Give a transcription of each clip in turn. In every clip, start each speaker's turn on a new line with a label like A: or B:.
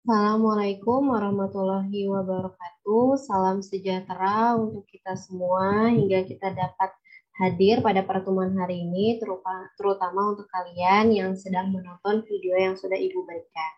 A: Assalamualaikum warahmatullahi wabarakatuh. Salam sejahtera untuk kita semua hingga kita dapat hadir pada pertemuan hari ini, terutama untuk kalian yang sedang menonton video yang sudah Ibu berikan.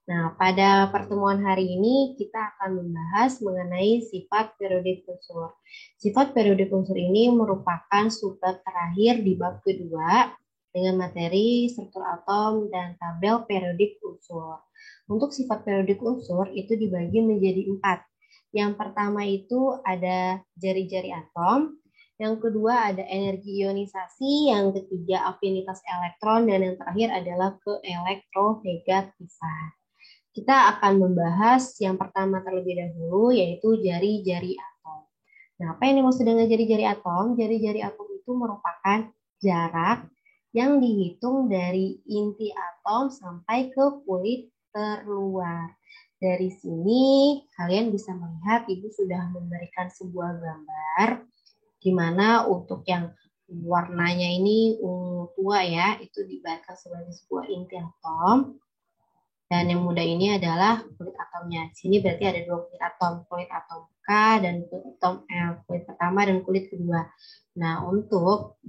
A: Nah, pada pertemuan hari ini kita akan membahas mengenai sifat periodik unsur. Sifat periodik unsur ini merupakan subbab terakhir di bab kedua dengan materi struktur atom dan tabel periodik unsur. Untuk sifat periodik unsur itu dibagi menjadi 4. Yang pertama itu ada jari-jari atom, yang kedua ada energi ionisasi, yang ketiga afinitas elektron, dan yang terakhir adalah keelektronegativan. Kita akan membahas yang pertama terlebih dahulu, yaitu jari-jari atom. Nah, apa yang dimaksud dengan jari-jari atom? Jari-jari atom itu merupakan jarak yang dihitung dari inti atom sampai ke kulit terluar. Dari sini kalian bisa melihat Ibu sudah memberikan sebuah gambar di mana untuk yang warnanya ini ungu tua ya, itu dibayangkan sebagai sebuah inti atom. Dan yang muda ini adalah kulit atomnya. Di sini berarti ada dua kulit atom K dan kulit atom L, kulit pertama dan kulit kedua. Nah, untuk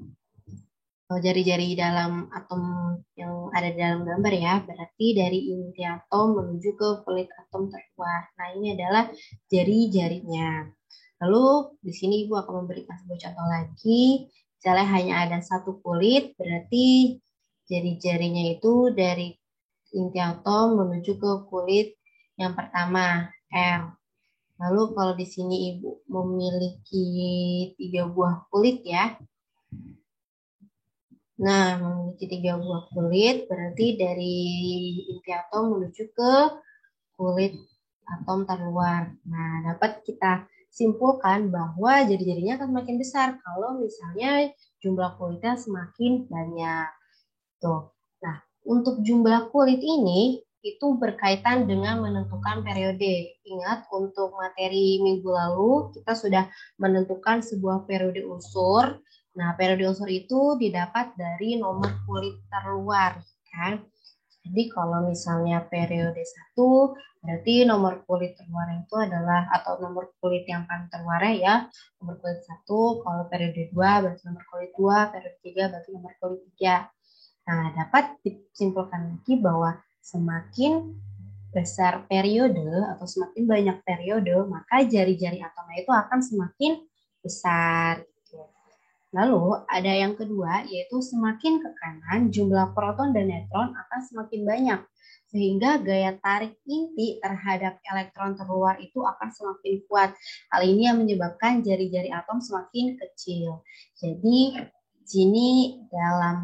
A: jari-jari dalam atom yang ada di dalam gambar ya, berarti dari inti atom menuju ke kulit atom terluar. Nah, ini adalah jari-jarinya. Lalu di sini Ibu akan memberikan sebuah contoh lagi. Misalnya hanya ada satu kulit, berarti jari-jarinya itu dari inti atom menuju ke kulit yang pertama, L. Lalu kalau di sini Ibu memiliki 3 buah kulit ya. Nah, memiliki 3 buah kulit berarti dari inti atom menuju ke kulit atom terluar. Nah, dapat kita simpulkan bahwa jari-jarinya akan semakin besar kalau misalnya jumlah kulitnya semakin banyak. Tuh. Nah, untuk jumlah kulit ini itu berkaitan dengan menentukan periode. Ingat, untuk materi minggu lalu kita sudah menentukan sebuah periode unsur. Nah, periode unsur itu didapat dari nomor kulit terluar, kan? Jadi kalau misalnya periode 1, berarti nomor kulit terluar itu adalah, atau nomor kulit yang paling terluar ya, nomor kulit 1. Kalau periode 2, berarti nomor kulit 2. Periode 3, berarti nomor kulit 3. Nah, dapat disimpulkan lagi bahwa semakin besar periode atau semakin banyak periode, maka jari-jari atomnya itu akan semakin besar. Lalu ada yang kedua, yaitu semakin ke kanan jumlah proton dan neutron akan semakin banyak. Sehingga gaya tarik inti terhadap elektron terluar itu akan semakin kuat. Hal ini yang menyebabkan jari-jari atom semakin kecil. Jadi di sini dalam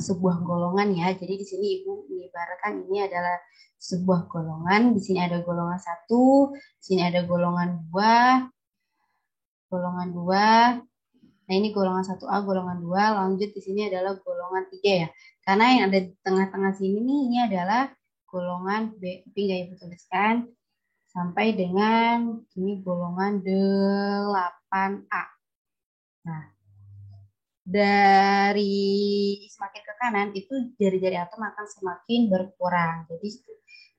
A: sebuah golongan ya. Jadi di sini Ibu mengibaratkan ini adalah sebuah golongan. Di sini ada golongan 1, di sini ada golongan 2, golongan 2. Nah, ini golongan 1A, golongan 2, lanjut di sini adalah golongan 3 ya. Karena yang ada di tengah-tengah sini nih, ini adalah golongan B. Tapi nggak Ibu tuliskan. Sampai dengan ini golongan 8A. Nah, dari semakin ke kanan itu jari-jari atom akan semakin berkurang. Jadi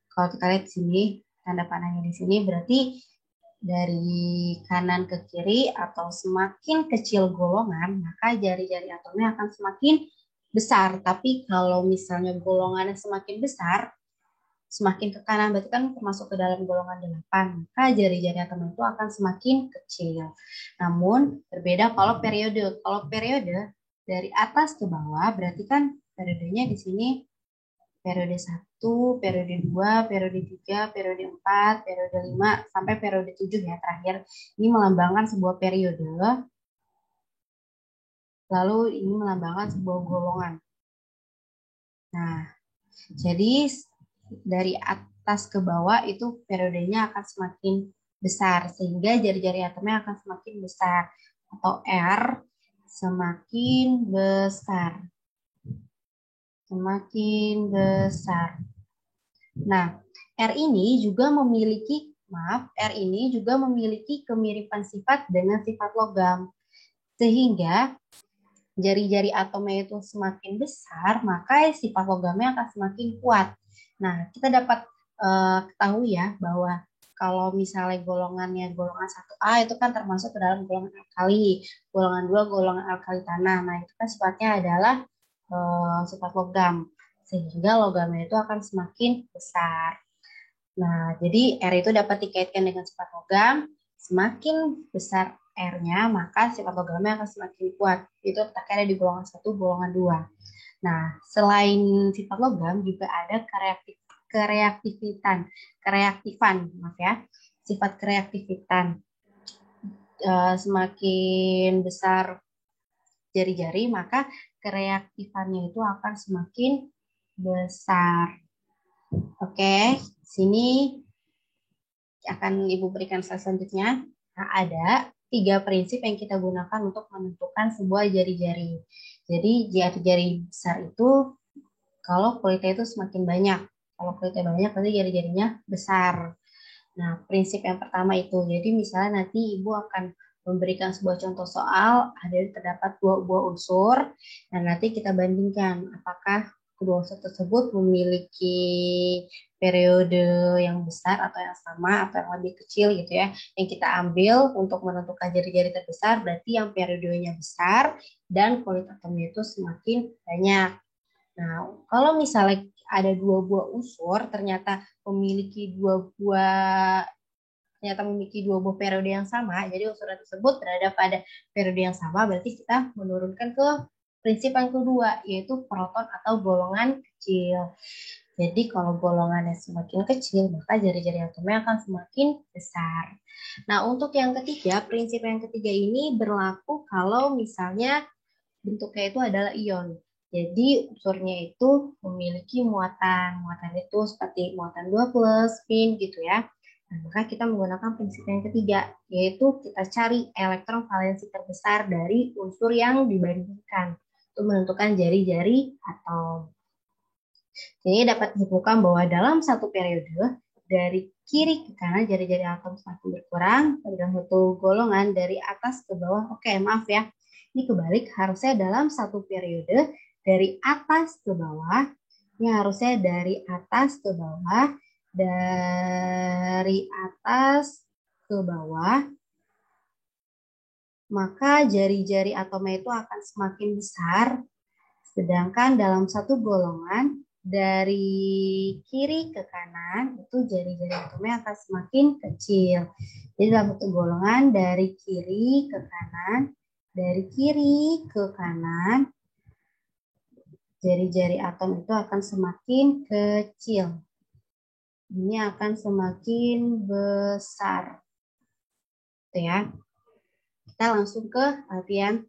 A: kalau kita lihat di sini, tanda panahnya di sini berarti dari kanan ke kiri atau semakin kecil golongan, maka jari-jari atomnya akan semakin besar. Tapi kalau misalnya golongannya semakin besar, semakin ke kanan berarti kan termasuk ke dalam golongan 8, maka jari-jari atom itu akan semakin kecil. Namun berbeda kalau periode. Kalau periode dari atas ke bawah berarti kan periodenya di sini periode 1, periode 2, periode 3, periode 4, periode 5, sampai periode 7 ya terakhir. Ini melambangkan sebuah periode. Lalu ini melambangkan sebuah golongan. Nah, jadi dari atas ke bawah itu periodenya akan semakin besar sehingga jari-jari atomnya akan semakin besar atau R semakin besar. Semakin besar. Nah, R ini juga memiliki kemiripan sifat dengan sifat logam. Sehingga jari-jari atomnya itu semakin besar, maka sifat logamnya akan semakin kuat. Nah, kita dapat ketahui ya bahwa kalau misalnya golongannya golongan 1A itu kan termasuk ke dalam golongan alkali, golongan 2 golongan alkali tanah. Nah, itu kan sifatnya adalah sifat logam, sehingga logamnya itu akan semakin besar. Nah, jadi R itu dapat dikaitkan dengan sifat logam, semakin besar R-nya, maka sifat logamnya akan semakin kuat. Itu letaknya ada di golongan 1, golongan 2. Nah, selain sifat logam juga ada kereaktifan, maaf ya. Sifat kereaktifan. Semakin besar jari-jari, maka kereaktifannya itu akan semakin besar. Oke, sini akan Ibu berikan slide selanjutnya. Nah, ada 3 prinsip yang kita gunakan untuk menentukan sebuah jari-jari. Jadi jari-jari besar itu kalau kulitnya itu semakin banyak. Kalau kulitnya banyak, berarti jari-jarinya besar. Nah, prinsip yang pertama itu. Jadi misalnya nanti Ibu akan memberikan sebuah contoh soal, ada terdapat 2 buah unsur, dan nanti kita bandingkan apakah kedua unsur tersebut memiliki periode yang besar atau yang sama atau yang lebih kecil gitu ya. Yang kita ambil untuk menentukan jari-jari terbesar berarti yang periodenya besar dan kulit atomnya itu semakin banyak. Nah, kalau misalnya ada 2 buah unsur ternyata memiliki 2 buah periode yang sama, jadi unsur tersebut berada pada periode yang sama, berarti kita menurunkan ke prinsip yang kedua, yaitu proton atau golongan kecil. Jadi kalau golongannya semakin kecil, maka jari-jari atomnya akan semakin besar. Nah, untuk yang ketiga, prinsip yang ketiga ini berlaku kalau misalnya bentuknya itu adalah ion. Jadi unsurnya itu memiliki muatan. Muatan itu seperti muatan 2 plus, spin gitu ya. Nah, maka kita menggunakan prinsip yang ketiga, yaitu kita cari elektron valensi terbesar dari unsur yang dibandingkan untuk menentukan jari-jari atom. Ini dapat disimpulkan bahwa dalam satu periode, dari kiri ke kanan jari-jari atom semakin berkurang, dalam satu golongan dari atas ke bawah. Oke, maaf ya. Ini kebalik, harusnya dalam satu periode dari atas ke bawah, ini harusnya dari atas ke bawah, dari atas ke bawah, maka jari-jari atomnya itu akan semakin besar, sedangkan dalam satu golongan dari kiri ke kanan itu jari-jari atomnya akan semakin kecil. Jadi dalam satu golongan dari kiri ke kanan, jari-jari atom itu akan semakin kecil. Ini akan semakin besar. Itu ya. Kita langsung ke latihan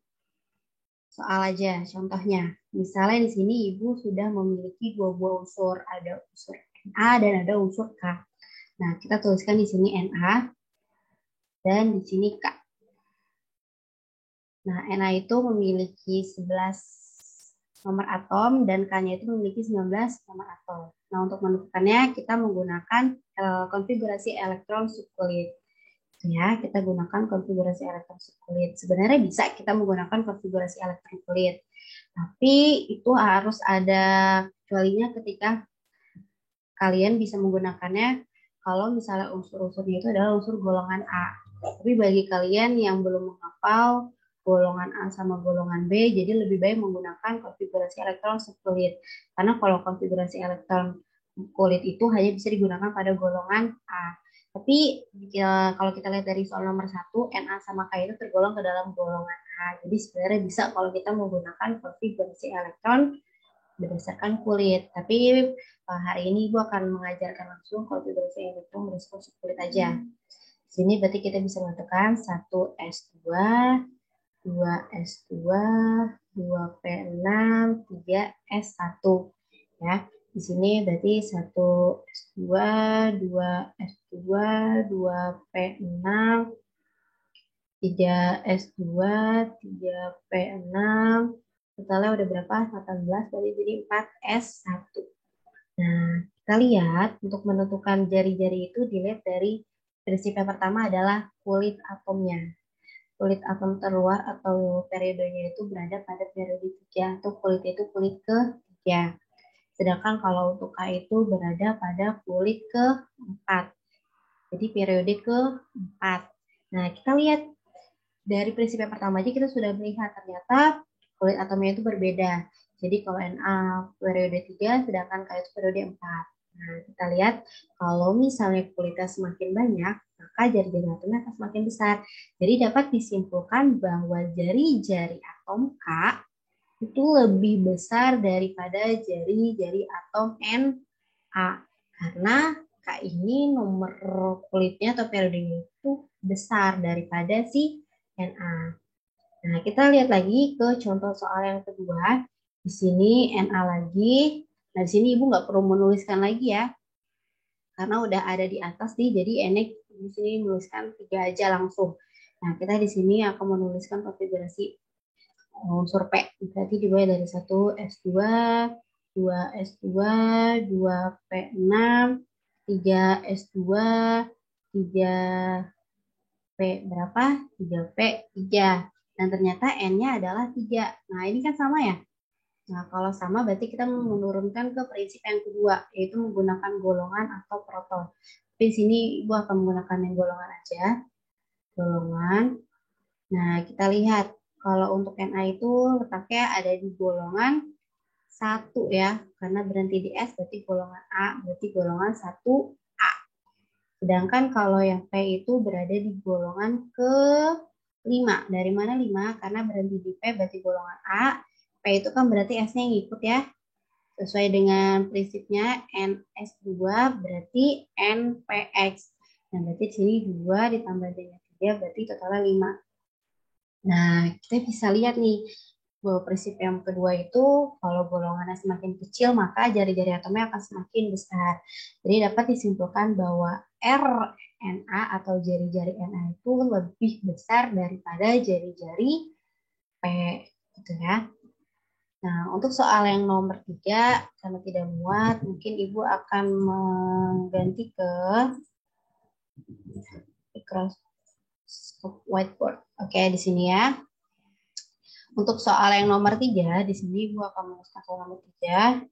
A: soal aja. Contohnya, misalnya di sini Ibu sudah memiliki 2 buah unsur. Ada unsur Na dan ada unsur K. Nah, kita tuliskan di sini Na dan di sini K. Nah, Na itu memiliki 11 nomor atom dan K-nya itu memiliki 19 nomor atom. Nah, untuk menentukannya kita menggunakan konfigurasi elektron subkulit. Ya, kita gunakan konfigurasi elektron subkulit. Sebenarnya bisa kita menggunakan konfigurasi elektron kulit, tapi itu harus ada kecualinya ketika kalian bisa menggunakannya kalau misalnya unsur-unsurnya itu adalah unsur golongan A. Tapi bagi kalian yang belum menghafal golongan A sama golongan B, jadi lebih baik menggunakan konfigurasi elektron subkulit. Karena kalau konfigurasi elektron kulit itu hanya bisa digunakan pada golongan A. Tapi ya, kalau kita lihat dari soal nomor 1, Na sama K itu tergolong ke dalam golongan A. Jadi sebenarnya bisa kalau kita menggunakan konfigurasi elektron berdasarkan kulit. Tapi hari ini Ibu akan mengajarkan langsung konfigurasi elektron berdasarkan kulit aja. Di sini berarti kita bisa menentukan 1s2, 2s2, 2p6, 3s1. Ya. Di sini berarti 1s2, 2s2, 2p6, 3s2, 3p6. Totalnya udah berapa? 18, jadi 4s1. Nah, kita lihat untuk menentukan jari-jari itu dilihat dari prinsip yang pertama adalah kulit atomnya. kulit atom terluar atau periodenya itu berada pada periode 3 atau kulitnya itu kulit ke-3. Sedangkan kalau untuk K itu berada pada kulit ke-4. Jadi periode ke-4. Nah, kita lihat dari prinsip yang pertama aja kita sudah melihat ternyata kulit atomnya itu berbeda. Jadi kalau Na periode 3, sedangkan K itu periode 4. Nah, kita lihat kalau misalnya kulitnya semakin banyak, maka jari-jari atomnya akan semakin besar. Jadi dapat disimpulkan bahwa jari-jari atom K itu lebih besar daripada jari-jari atom Na. Karena K ini nomor kulitnya atau periodenya itu besar daripada si Na. Nah, kita lihat lagi ke contoh soal yang kedua. Di sini Na lagi. Nah, di sini Ibu nggak perlu menuliskan lagi ya. Karena udah ada di atas nih, jadi Enek di sini menuliskan 3 aja langsung. Nah, kita di sini akan menuliskan konfigurasi unsur P. Berarti dimulai dari 1 S2, 2 S2, 2 P6, 3 S2, 3 P berapa? 3P3. Dan ternyata N-nya adalah 3. Nah, ini kan sama ya? Nah, kalau sama berarti kita menurunkan ke prinsip yang kedua, yaitu menggunakan golongan atau proton. Tapi di sini Ibu akan menggunakan yang golongan aja. Golongan. Nah, kita lihat. Kalau untuk Na itu letaknya ada di golongan 1 ya. Karena berhenti di S berarti golongan A, berarti golongan 1A. Sedangkan kalau yang P itu berada di golongan ke-5. Dari mana 5? Karena berhenti di P berarti golongan A. P itu kan berarti S-nya yang ikut ya. Sesuai dengan prinsipnya NS2 berarti NPX. Nah, berarti di sini 2 ditambah dengan 3 berarti totalnya 5. Nah, kita bisa lihat nih bahwa prinsip yang kedua itu kalau golongannya semakin kecil maka jari-jari atomnya akan semakin besar. Jadi dapat disimpulkan bahwa RNA atau jari-jari Na itu lebih besar daripada jari-jari P, gitu ya. Nah, untuk soal yang nomor 3, karena tidak muat, mungkin Ibu akan mengganti ke whiteboard. Oke, di sini ya. Untuk soal yang nomor 3, di sini Ibu akan menuliskan soal nomor 3.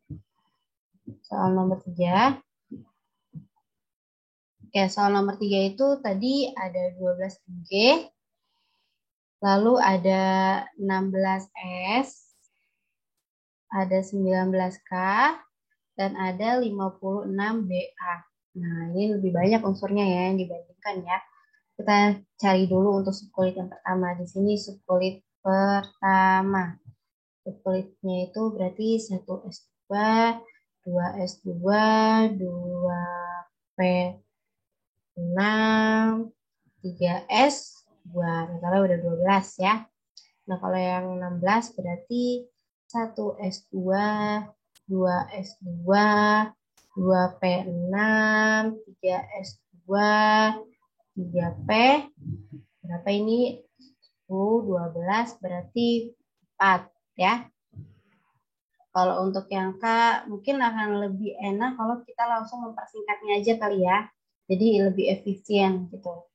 A: Soal nomor 3. Oke, soal nomor 3 itu tadi ada 12G, lalu ada 16S, ada 19K, dan ada 56BA. Nah, ini lebih banyak unsurnya ya yang dibandingkan ya. Kita cari dulu untuk subkulit yang pertama. Di sini subkulit pertama. Subkulitnya itu berarti 1S2, 2S2, 2P6, 3S2. Totalnya udah 12 ya. Nah, kalau yang 16 berarti 1S2, 2S2, 2P6, 3S2, 3P. Berapa ini? 12 berarti 4 ya. Kalau untuk yang K mungkin akan lebih enak kalau kita langsung mempersingkatnya aja kali ya. Jadi lebih efisien gitu.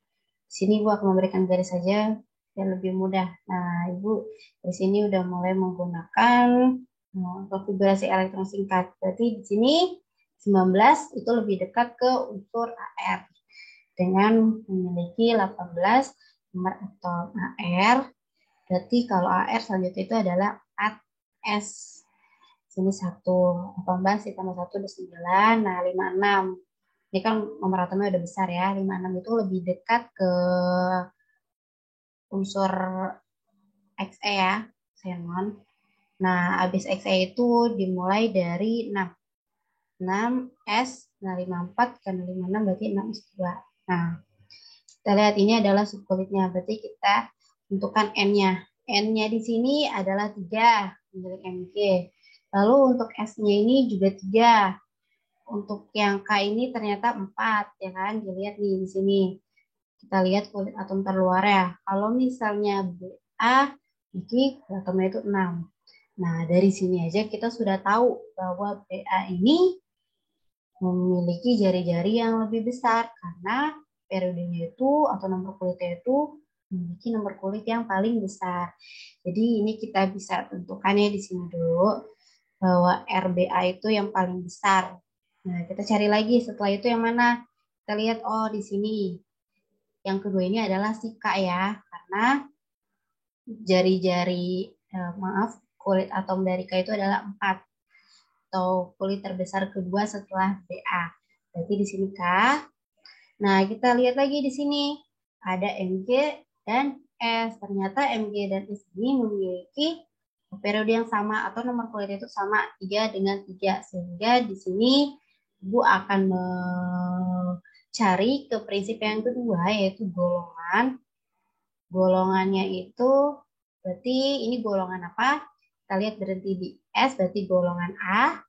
A: Di sini Ibu akan memberikan garis saja dan lebih mudah. Nah, Ibu di sini udah mulai menggunakan konfigurasi elektron singkat. Berarti di sini 19 itu lebih dekat ke unsur AR dengan memiliki 18 nomor atom AR. Berarti kalau AR selanjutnya itu adalah 4S. Sini 1, 18 ditambah 1 udah 9, nah 56. Ini kan nomor atomnya udah besar ya, 56 itu lebih dekat ke unsur Xe ya, xenon. Nah, habis Xe itu dimulai dari 6. 6S, nah 54, karena 56 berarti 6S2. Nah, kita lihat ini adalah subkulitnya, berarti kita tentukan N-nya. N-nya di sini adalah 3, milik Mg. Lalu untuk S-nya ini juga 3. Untuk yang K ini ternyata 4, ya kan? Dilihat nih di sini. Kita lihat kulit atom terluar ya. Kalau misalnya BA, ini atomnya itu 6. Nah, dari sini aja kita sudah tahu bahwa BA ini memiliki jari-jari yang lebih besar karena periodenya itu atau nomor kulitnya itu memiliki nomor kulit yang paling besar. Jadi ini kita bisa tentukan ya di sini dulu bahwa RBA itu yang paling besar. Nah, kita cari lagi setelah itu yang mana? Kita lihat, oh di sini. Yang kedua ini adalah si K ya, karena jari-jari, kulit atom dari K itu adalah 4, atau kulit terbesar kedua setelah BA. Berarti di sini K. Nah, kita lihat lagi di sini. Ada Mg dan S. Ternyata Mg dan S ini memiliki periode yang sama atau nomor kulit itu sama 3 dengan 3. Sehingga di sini Ibu akan mencari ke prinsip yang kedua, yaitu golongan. Golongannya itu berarti ini golongan apa? Kita lihat berhenti di S, berarti golongan A.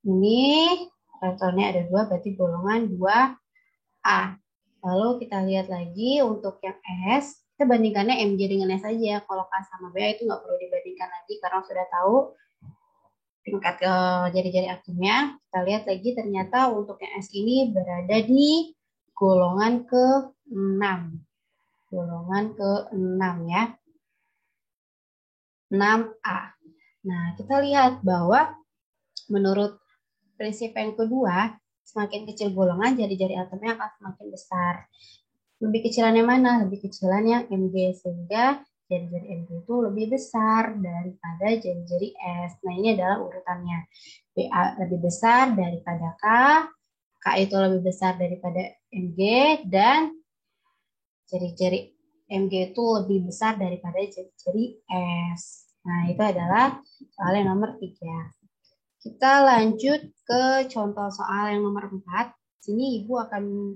A: Ini elektronya ada 2, berarti golongan 2A. Lalu kita lihat lagi untuk yang S, kita bandingkannya Mg dengan S saja. Kalau K sama BA itu nggak perlu dibandingkan lagi karena sudah tahu tingkat jari-jari atomnya. Kita lihat lagi ternyata untuk yang S ini berada di golongan ke-6. Golongan ke-6 ya. 6A. Nah, kita lihat bahwa menurut prinsip yang kedua, semakin kecil golongan, jari-jari atomnya akan semakin besar. Lebih kecilan yang mana? Lebih kecilan yang Mg, sehingga jari-jari Mg itu lebih besar daripada jari-jari S. Nah, ini adalah urutannya. BA lebih besar daripada K, K itu lebih besar daripada Mg, dan jari-jari Mg itu lebih besar daripada jari-jari S. Nah, itu adalah soal yang nomor 3. Kita lanjut ke contoh soal yang nomor 4. Sini Ibu akan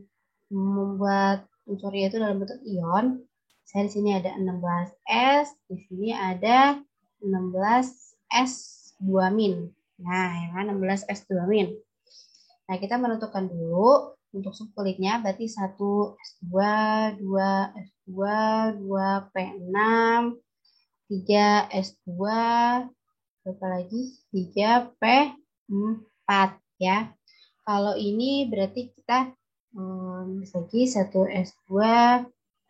A: membuat unsurnya itu dalam bentuk ion. Saya di sini ada 16S, di sini ada 16S2-. Nah, yang mana 16S2-. Nah, kita menentukan dulu untuk subkulitnya, berarti 1S2, 2S2, 2P6, 3S2, berapa lagi? 3P4 ya. Kalau ini berarti kita lagi 1S2,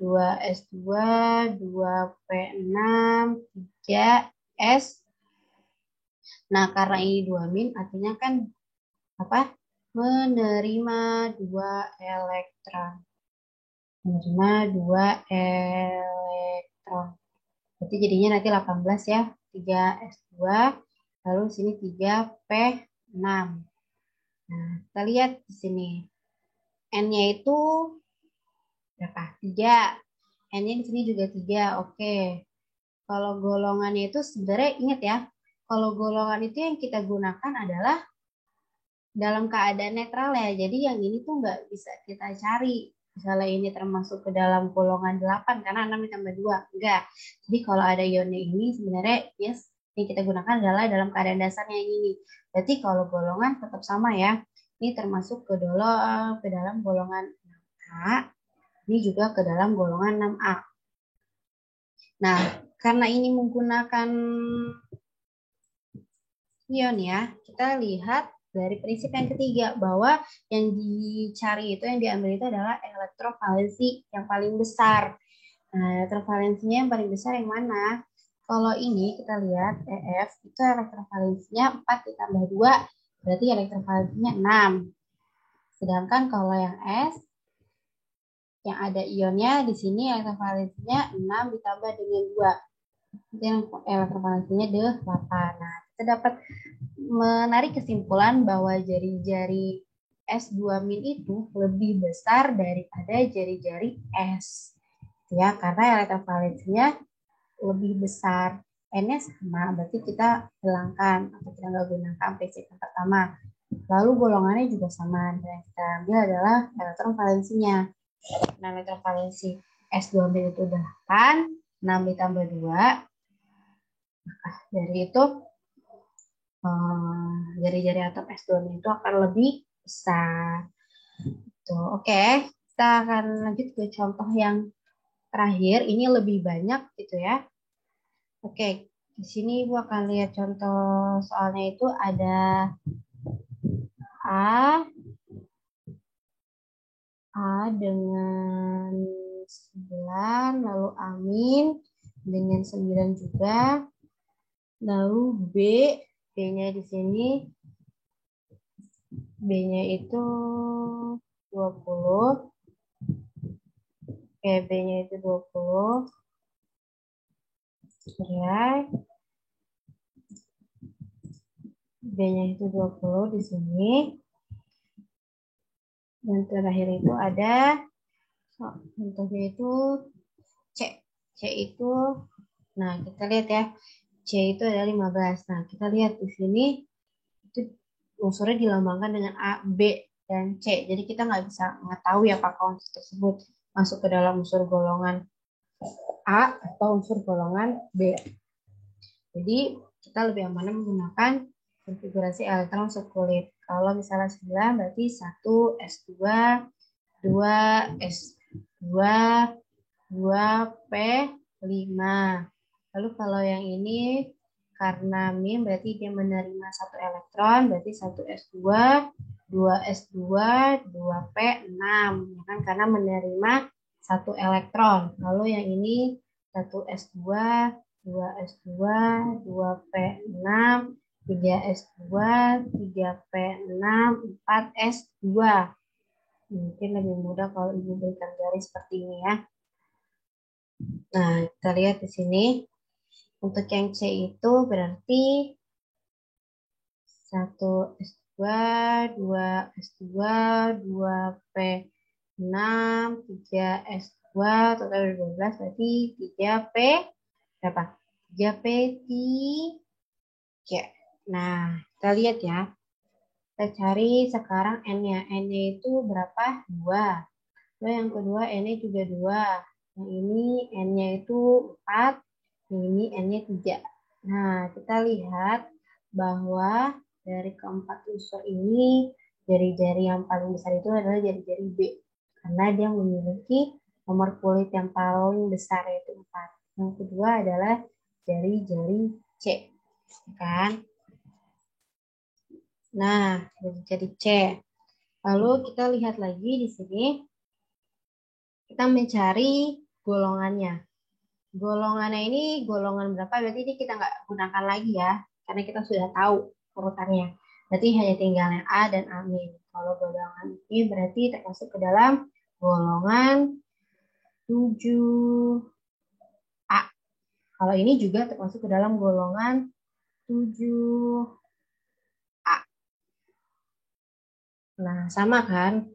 A: 2S2, 2P6, 3S. Nah, karena ini 2-, artinya kan apa? Menerima 2 elektron. Menerima 2 elektron. Berarti jadinya nanti 18 ya. 3S2, lalu sini 3P6. Nah, kita lihat di sini. N-nya itu berapa? 3. N-nya di sini juga 3. Oke. Kalau golongannya itu sebenarnya ingat ya, kalau golongan itu yang kita gunakan adalah dalam keadaan netral ya. Jadi yang ini tuh nggak bisa kita cari. Misalnya ini termasuk ke dalam golongan 8 karena 6 ditambah 2. Enggak. Jadi kalau ada ionnya ini sebenarnya yes, yang kita gunakan adalah dalam keadaan dasarnya yang ini. Berarti kalau golongan tetap sama ya. Ini termasuk ke dalam golongan 6A. Ini juga ke dalam golongan 6A. Nah, karena ini menggunakan ion ya, kita lihat dari prinsip yang ketiga bahwa yang dicari itu, yang diambil itu adalah elektrovalensi yang paling besar. Nah, elektrovalensinya yang paling besar yang mana? Kalau ini kita lihat EF itu elektrovalensinya 4 ditambah 2, berarti elektrovalensinya 6. Sedangkan kalau yang S yang ada ionnya di sini elektrovalensinya 6 ditambah dengan 2. Itu yang elektrovalensinya 8. Nah, kita dapat menarik kesimpulan bahwa jari-jari S2- itu lebih besar daripada jari-jari S. Ya, karena elektrovalensinya lebih besar. N-nya sama, berarti kita hilangkan atau kita nggak gunakan prinsip yang pertama. Lalu golongannya juga sama, dan yang kita ambil adalah elektron valensinya. Nah, elektron valensi S2- itu 8, 6 ditambah 2. Maka dari itu jari-jari atom S2- itu akan lebih besar. Tuh, oke. Kita akan lanjut ke contoh yang terakhir. Ini lebih banyak gitu ya. Oke, di sini Ibu akan lihat contoh soalnya itu ada A dengan 9, lalu amin dengan 9 juga. Lalu B-nya di sini, B-nya itu 20. Oke, B-nya itu 20. Ya. B-nya itu 20 di sini. Dan terakhir itu ada, contohnya itu C. C itu, nah kita lihat ya, C itu ada 15. Nah, kita lihat di sini, itu unsurnya dilambangkan dengan A, B, dan C. Jadi kita nggak bisa mengetahui apakah unsur tersebut masuk ke dalam unsur golongan A atau unsur golongan B. Jadi kita lebih aman menggunakan konfigurasi elektron sekulit. Kalau misalnya 9 berarti 1 S2, 2 S2, 2 P5. Lalu kalau yang ini karena min berarti dia menerima 1 elektron, berarti 1 S2, 2 S2, 2 P6. Ya kan? Karena menerima 1 elektron. Lalu yang ini 1 S2, 2 S2, 2 P6, 3 S2, 3 P6, 4 S2. Mungkin lebih mudah kalau Ibu berikan garis seperti ini ya. Nah, kita lihat di sini. Untuk yang C itu berarti 1 S2, 2 S2, 2 P6, 3 S2, total 12 berarti 3 P berapa? 3 P3. Nah, kita lihat ya. Kita cari sekarang N-nya. N-nya itu berapa? 2. Lalu yang kedua N-nya juga 2. Yang ini N-nya itu 4. Yang ini N-nya 3. Nah, kita lihat bahwa dari keempat unsur ini, jari-jari yang paling besar itu adalah jari-jari B. Karena dia memiliki nomor kulit yang paling besar, yaitu 4. Yang kedua adalah jari-jari C. Kan? Nah, jari-jari C. Lalu kita lihat lagi di sini. Kita mencari golongannya. Golongannya ini golongan berapa? Berarti ini kita nggak gunakan lagi ya, karena kita sudah tahu urutannya. Berarti hanya tinggalnya A dan amin. Kalau golongan ini berarti termasuk ke dalam golongan 7A. Kalau ini juga termasuk ke dalam golongan 7A. Nah, sama kan?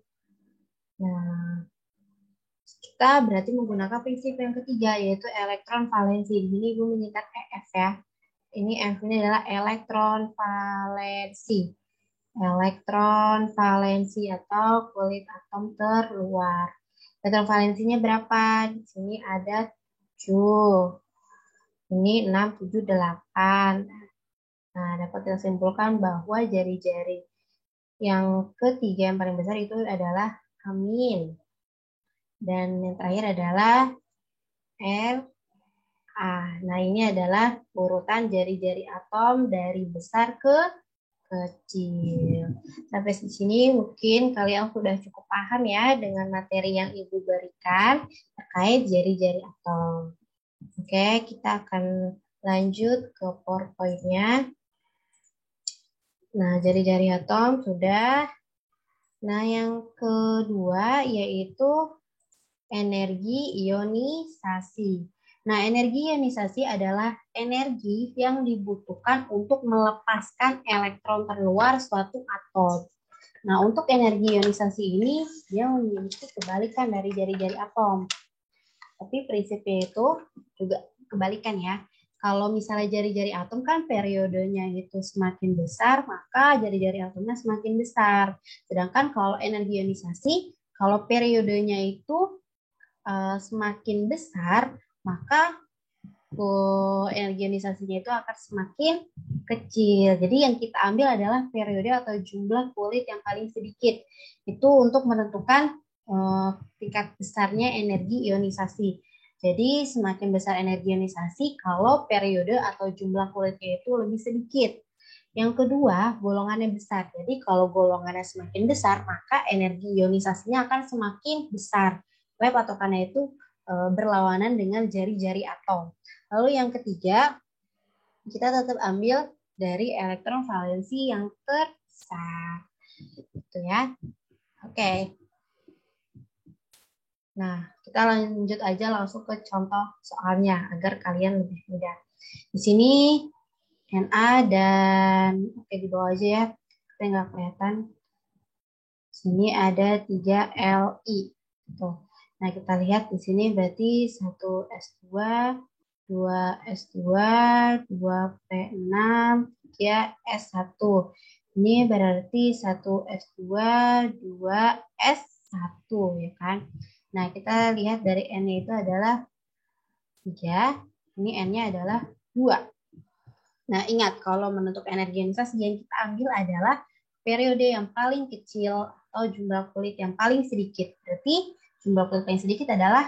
A: Nah, kita berarti menggunakan prinsip yang ketiga, yaitu elektron valensi. Di sini Ibu menyingkat EF ya. Ini F ini adalah elektron valensi. Elektron valensi atau kulit atom terluar. Elektron valensinya berapa? Di sini ada 7. Ini 6, 7, 8. Nah, dapat kita simpulkan bahwa jari-jari yang ketiga yang paling besar itu adalah amin. Dan yang terakhir adalah R. Nah, ini adalah urutan jari-jari atom dari besar ke kecil. Sampai di sini mungkin kalian sudah cukup paham ya dengan materi yang Ibu berikan terkait jari-jari atom. Oke, kita akan lanjut ke PowerPoint-nya. Nah, jari-jari atom sudah. Nah, yang kedua yaitu energi ionisasi. Nah, energi ionisasi adalah energi yang dibutuhkan untuk melepaskan elektron terluar suatu atom. Nah, untuk energi ionisasi ini, dia memiliki kebalikan dari jari-jari atom. Tapi prinsipnya itu juga kebalikan ya. Kalau misalnya jari-jari atom kan periodenya itu semakin besar, maka jari-jari atomnya semakin besar. Sedangkan kalau energi ionisasi, kalau periodenya itu semakin besar, maka energi ionisasinya itu akan semakin kecil. Jadi yang kita ambil adalah periode atau jumlah kulit yang paling sedikit. Itu untuk menentukan tingkat besarnya energi ionisasi. Jadi semakin besar energi ionisasi kalau periode atau jumlah kulitnya itu lebih sedikit. Yang kedua, golongannya besar. Jadi kalau golongannya semakin besar, maka energi ionisasinya akan semakin besar. Patokannya itu berlawanan dengan jari-jari atom. Lalu yang ketiga, kita tetap ambil dari elektron valensi yang terbesar. Gitu ya. Oke. Nah, kita lanjut aja langsung ke contoh soalnya agar kalian lebih mudah. Di sini Na dan oke di bawah aja ya. Kita nggak kelihatan. Sini ada 3 Li. Tuh. Nah, kita lihat di sini berarti 1 S2, 2 S2, 2 P6, 3 S1. Ini berarti 1 S2, 2 S1 ya kan. Nah, kita lihat dari N-nya itu adalah 3, ini N-nya adalah 2. Nah, ingat kalau menentukan energi ionisasi yang kita ambil adalah periode yang paling kecil atau jumlah kulit yang paling sedikit. Berarti jumlah kulit paling sedikit adalah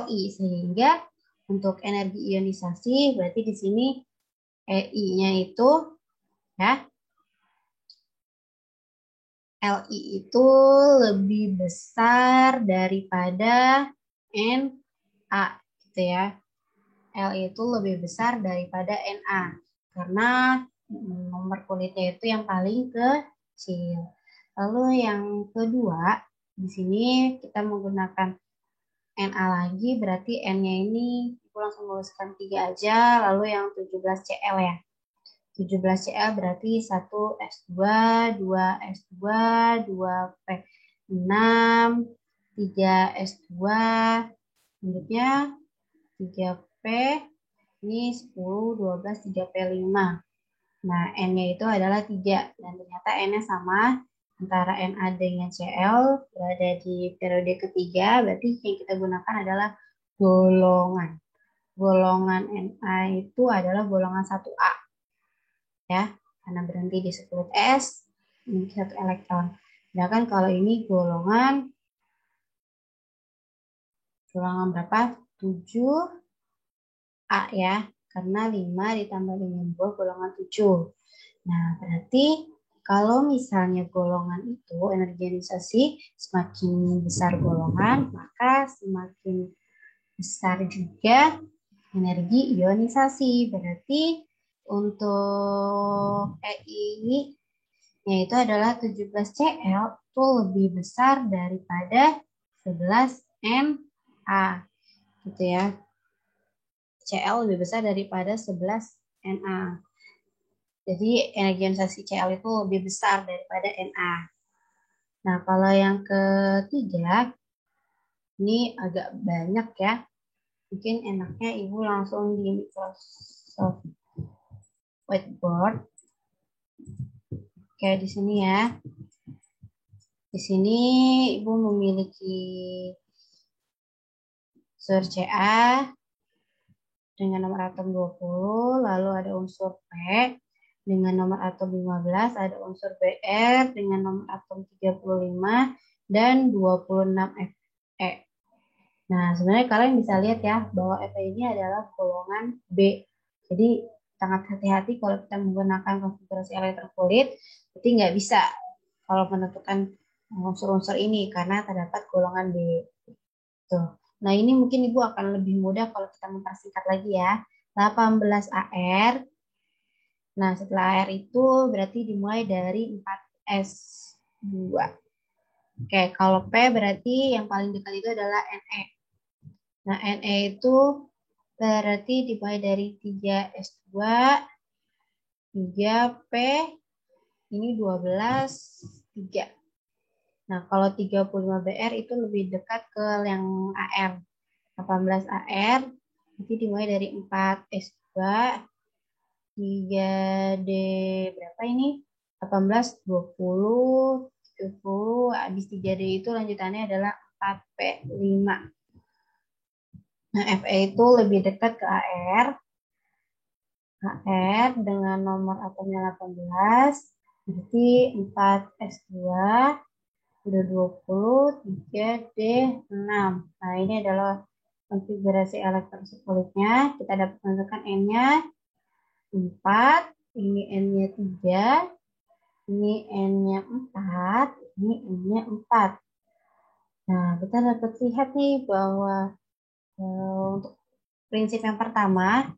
A: Li. Sehingga untuk energi ionisasi berarti di sini EI-nya itu ya Li itu lebih besar daripada Na gitu ya. Li itu lebih besar daripada Na karena nomor kulitnya itu yang paling kecil. Lalu yang kedua, di sini kita menggunakan Na lagi, berarti N-nya ini aku langsung tuliskan 3 aja, lalu yang 17Cl ya. 17Cl berarti 1 S2, 2 S2, 2 P6, 3 S2, selanjutnya 3P, ini 10, 12, 3P5. Nah, N-nya itu adalah 3, dan ternyata N-nya sama antara Na dengan Cl berada di periode ketiga, berarti yang kita gunakan adalah golongan. Golongan Na itu adalah golongan 1A. Ya, karena berhenti di 10 S, ini 1 elektron. Sedangkan kalau ini golongan berapa? 7A ya, karena 5 ditambah dengan 2 golongan 7. Nah, berarti kalau misalnya golongan itu energi ionisasi semakin besar golongan, maka semakin besar juga energi ionisasi. Berarti untuk EI yaitu adalah 17Cl itu lebih besar daripada 11Na. Gitu ya. Cl lebih besar daripada 11Na. Jadi energi ionisasi Cl itu lebih besar daripada Na. Nah, kalau yang ketiga, ini agak banyak ya. Mungkin enaknya Ibu langsung di Microsoft Whiteboard. Oke, di sini ya. Di sini Ibu memiliki unsur Ca dengan nomor atom 20, lalu ada unsur P dengan nomor atom 15, ada unsur Br dengan nomor atom 35, dan 26 Fe. Nah, sebenarnya kalian bisa lihat ya, bahwa Fe ini adalah golongan B. Jadi, sangat hati-hati kalau kita menggunakan konfigurasi elektrokulit, berarti nggak bisa kalau menentukan unsur-unsur ini, karena terdapat golongan B. Tuh. Nah, ini mungkin Ibu akan lebih mudah kalau kita mempersingkat lagi ya. 18 AR. Nah, setelah AR itu berarti dimulai dari 4S2. Oke, kalau P berarti yang paling dekat itu adalah Ne. Nah, Ne itu berarti dimulai dari 3S2, 3P, ini 12, 3. Nah, kalau 35Br itu lebih dekat ke yang AR. 18 AR, nanti dimulai dari 4S2, 3D berapa ini? 18, 20, 70, habis 3D itu lanjutannya adalah 4P5. Nah, Fe itu lebih dekat ke AR. AR dengan nomor atomnya 18, berarti 4S2, udah 20, 3D6. Nah, ini adalah konfigurasi elektrokulitnya. Kita dapat menentukan N-nya 4, ini N-nya 3, ini N-nya 4, ini N-nya 4. Nah, kita dapat lihat nih bahwa Untuk prinsip yang pertama,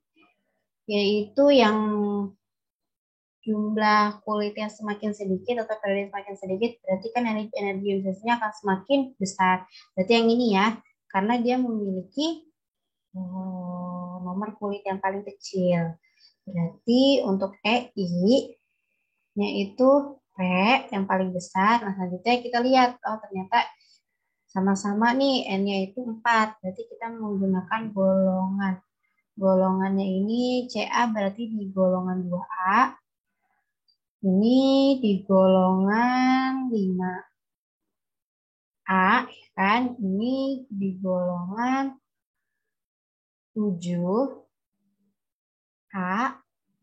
A: yaitu yang jumlah kulit yang semakin sedikit atau periode semakin sedikit, berarti kan energi ionisasinya akan semakin besar. Berarti yang ini ya, karena dia memiliki nomor kulit yang paling kecil. Berarti untuk EI-nya itu P yang paling besar. Nah, selanjutnya kita lihat, oh ternyata sama-sama nih N-nya itu 4. Berarti kita menggunakan golongan. Golongannya ini CA berarti di golongan 2A. Ini di golongan 5A, kan? Ini di golongan 7A,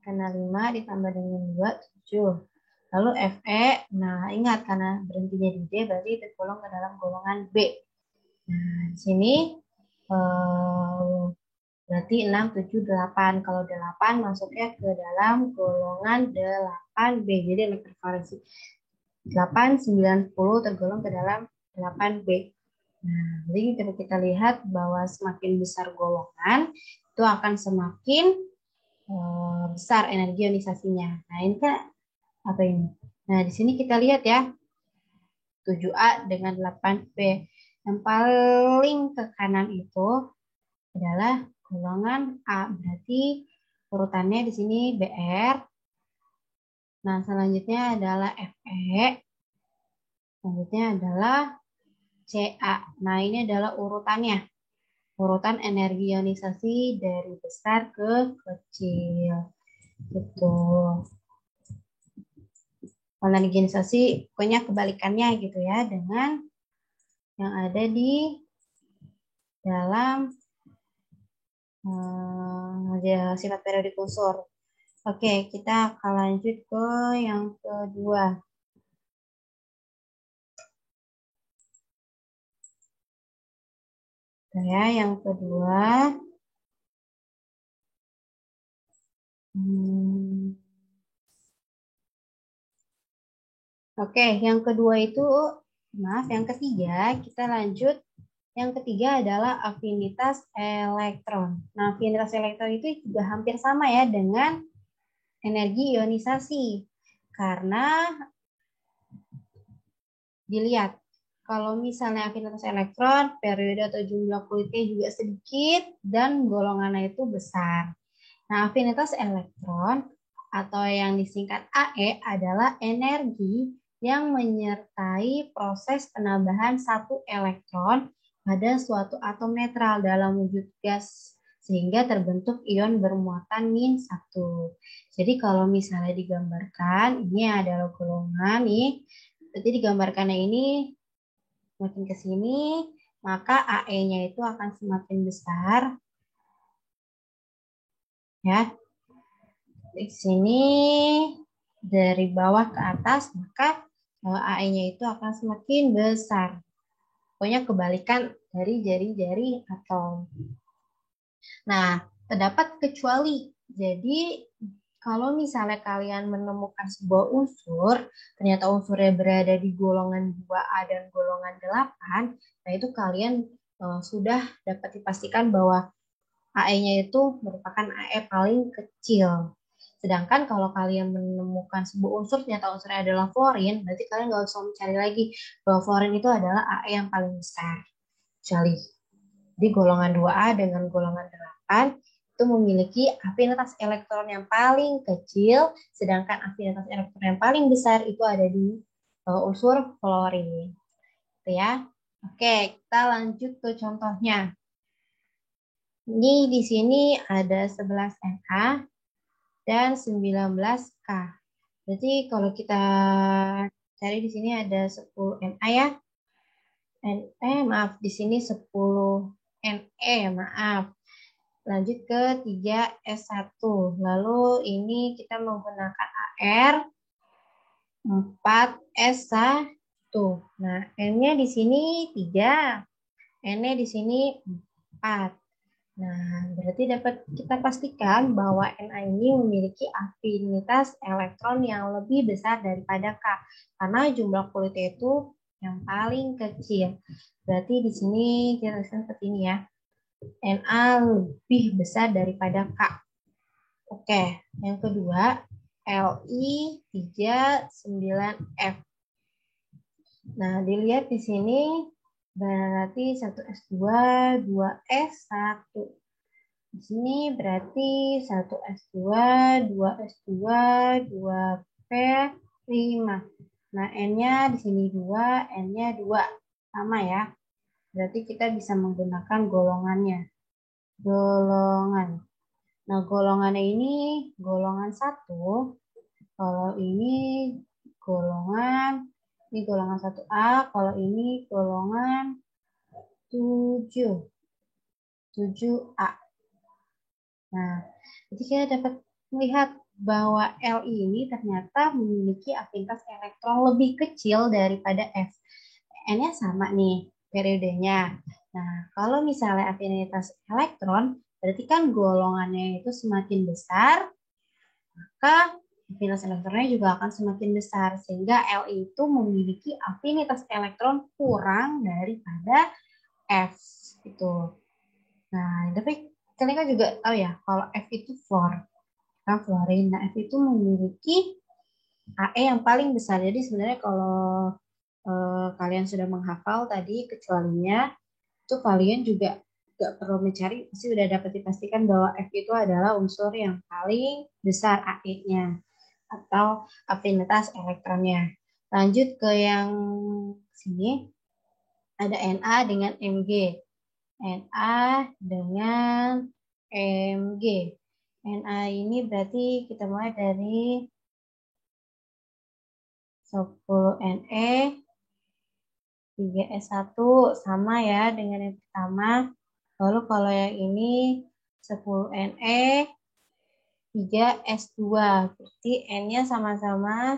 A: karena 5 ditambah dengan 2, 7. Lalu FE, nah ingat karena berhentinya di D, berarti tergolong ke dalam golongan B. Nah, di sini berarti 6, 7, 8. Kalau 8 masuknya ke dalam golongan 8B. Jadi ada prevalensi 8, 9, 10 tergolong ke dalam 8B. Nah, jadi kalau kita lihat bahwa semakin besar golongan, itu akan semakin besar energi ionisasinya. Nah, ini kan apa ini? Nah, di sini kita lihat ya, 7A dengan 8B. Yang paling ke kanan itu adalah golongan A. Berarti urutannya di sini BR. Nah, selanjutnya adalah FE. Selanjutnya adalah CA. Nah, ini adalah urutannya. Urutan energi ionisasi dari besar ke kecil. Gitu. Kalau energi ionisasi pokoknya kebalikannya gitu ya dengan yang ada di dalam sifat periodik unsur. Oke, kita akan lanjut ke yang kedua. Ya, yang kedua. Oke, yang kedua itu, maaf, yang ketiga, kita lanjut. Yang ketiga adalah afinitas elektron. Nah, afinitas elektron itu juga hampir sama ya dengan energi ionisasi. Karena dilihat, kalau misalnya afinitas elektron, periode atau jumlah kulitnya juga sedikit dan golongannya itu besar. Nah, afinitas elektron atau yang disingkat AE adalah energi yang menyertai proses penambahan satu elektron pada suatu atom netral dalam wujud gas sehingga terbentuk ion bermuatan -1. Jadi kalau misalnya digambarkan, ini adalah golongan nih, berarti digambarkannya ini makin ke sini, maka AE-nya itu akan semakin besar. Ya, di sini dari bawah ke atas, maka AE-nya itu akan semakin besar. Pokoknya kebalikan dari jari-jari atom. Nah, terdapat kecuali. Jadi, kalau misalnya kalian menemukan sebuah unsur, ternyata unsurnya berada di golongan 2A dan golongan 8, nah itu kalian sudah dapat dipastikan bahwa AE-nya itu merupakan AE paling kecil. Sedangkan kalau kalian menemukan sebuah unsur, ternyata unsurnya adalah fluorin, berarti kalian nggak usah mencari lagi bahwa fluorin itu adalah AE yang paling besar. Kecuali di golongan 2A dengan golongan 8 itu memiliki afinitas elektron yang paling kecil, sedangkan afinitas elektron yang paling besar itu ada di unsur fluorin. Gitu ya. Oke, kita lanjut ke contohnya. Ini di sini ada 11 Na dan 19K. Berarti kalau kita cari di sini ada 10 Na ya. Maaf, di sini 10 Ne, maaf. Lanjut ke 3S1. Lalu ini kita menggunakan AR 4S1. Nah, N-nya di sini 3, N-nya di sini 4. Nah, berarti dapat kita pastikan bahwa Na ini memiliki afinitas elektron yang lebih besar daripada K. Karena jumlah kulitnya itu yang paling kecil. Berarti di sini kita tuliskan seperti ini ya. Na lebih besar daripada K. Oke, yang kedua, Li 39F. Nah, dilihat di sini berarti 1S2, 2S1. Di sini berarti 1S2, 2S2, 2P5. Nah, N-nya di sini 2, N-nya 2. Sama ya. Berarti kita bisa menggunakan golongannya. Golongan. Nah, golongannya ini golongan 1. Kalau ini golongan 1A, kalau ini golongan 7. 7A. Nah, jadi kita dapat melihat bahwa Li ini ternyata memiliki afinitas elektron lebih kecil daripada F. N-nya sama nih periodenya. Nah, kalau misalnya afinitas elektron, berarti kan golongannya itu semakin besar, maka afinitas elektronnya juga akan semakin besar. Sehingga Li itu memiliki afinitas elektron kurang daripada F. Gitu. Nah, tapi kalian kan juga tahu ya, kalau F itu fluor. Nah, fluorin. Nah, F itu memiliki Ae yang paling besar. Jadi sebenarnya kalau kalian sudah menghafal tadi kecualinya, itu kalian juga nggak perlu mencari, pasti sudah dapat dipastikan bahwa F itu adalah unsur yang paling besar Ae-nya atau afinitas elektronnya. Lanjut ke yang sini, ada Na dengan Mg. Na dengan Mg. Na ini berarti kita mulai dari 10 Ne 3S1 sama ya dengan yang pertama. Lalu kalau yang ini 10 Ne 3S2. Berarti N-nya sama-sama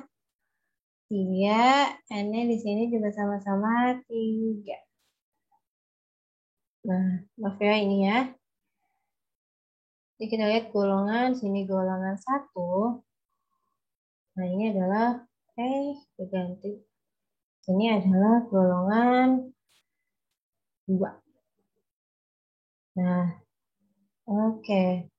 A: 3, N-nya di sini juga sama-sama 3. Nah, maaf ya ini ya. Jadi kita lihat golongan, sini golongan 1. Nah, ini adalah berganti. Ini adalah golongan 2. Nah, oke.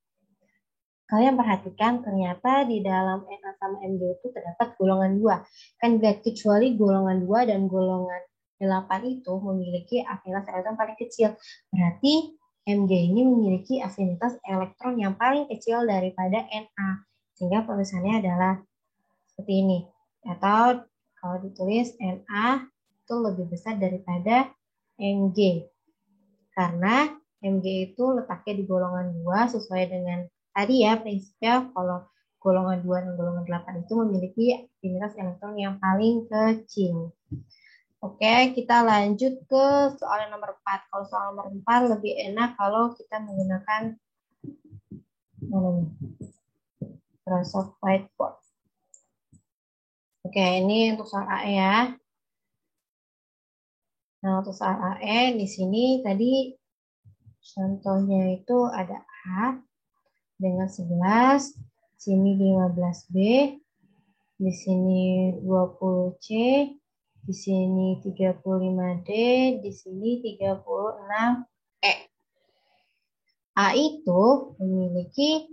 A: Kalian perhatikan ternyata di dalam Na sama Mg itu terdapat golongan 2. Kan gak kecuali golongan 2 dan golongan 8 itu memiliki afinitas elektron paling kecil. Berarti Mg ini memiliki afinitas elektron yang paling kecil daripada Na. Sehingga penulisannya adalah seperti ini. Atau kalau ditulis Na itu lebih besar daripada Mg. Karena Mg itu letaknya di golongan 2 sesuai dengan tadi ya prinsipnya, kalau golongan 2 dan golongan 8 itu memiliki afinitas elektron yang paling kecil. Oke, kita lanjut ke soal yang nomor 4. Kalau soal nomor 4 lebih enak kalau kita menggunakan Microsoft Whiteboard. Oke, ini untuk soal AE ya. Nah, untuk soal AE di sini tadi contohnya itu ada A dengan 11, sini 15B, di sini 20C, di sini 35D, di sini 36E. A itu memiliki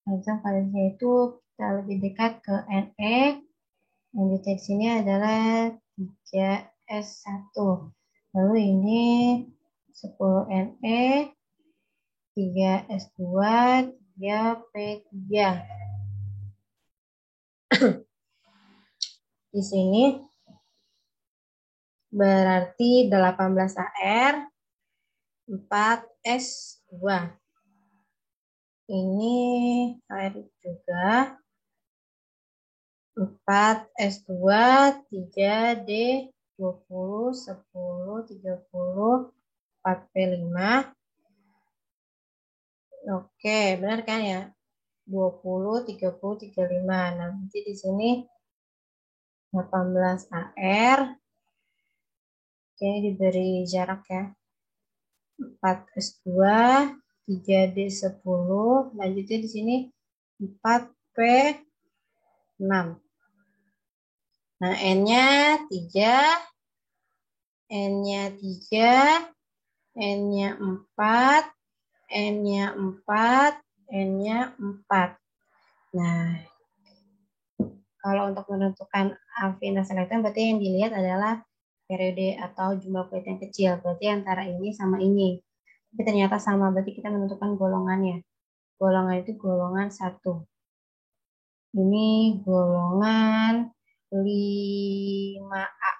A: valensinya itu kita lebih dekat ke Ne. Lanjutnya di sini adalah 3S1. Lalu ini 10Ne, 3S2, 3P3. Di sini berarti 18Ar, 4S2. Ini air juga. 4S2, 3D, 20, 10, 30, 4P5. Oke, benar kan ya? 20, 30, 35. Nah, nanti di sini 18Ar. Oke, diberi jarak ya. 4S2, 3D10. Lanjutnya di sini 4P6. Nah, N-nya 3, N-nya 3, N-nya 4, N-nya 4, N-nya 4. Nah, kalau untuk menentukan afinitas elektron berarti yang dilihat adalah periode atau jumlah kulit yang kecil. Berarti antara ini sama ini. Tapi ternyata sama, berarti kita menentukan golongannya. Golongan itu golongan 1. Ini golongan 5A.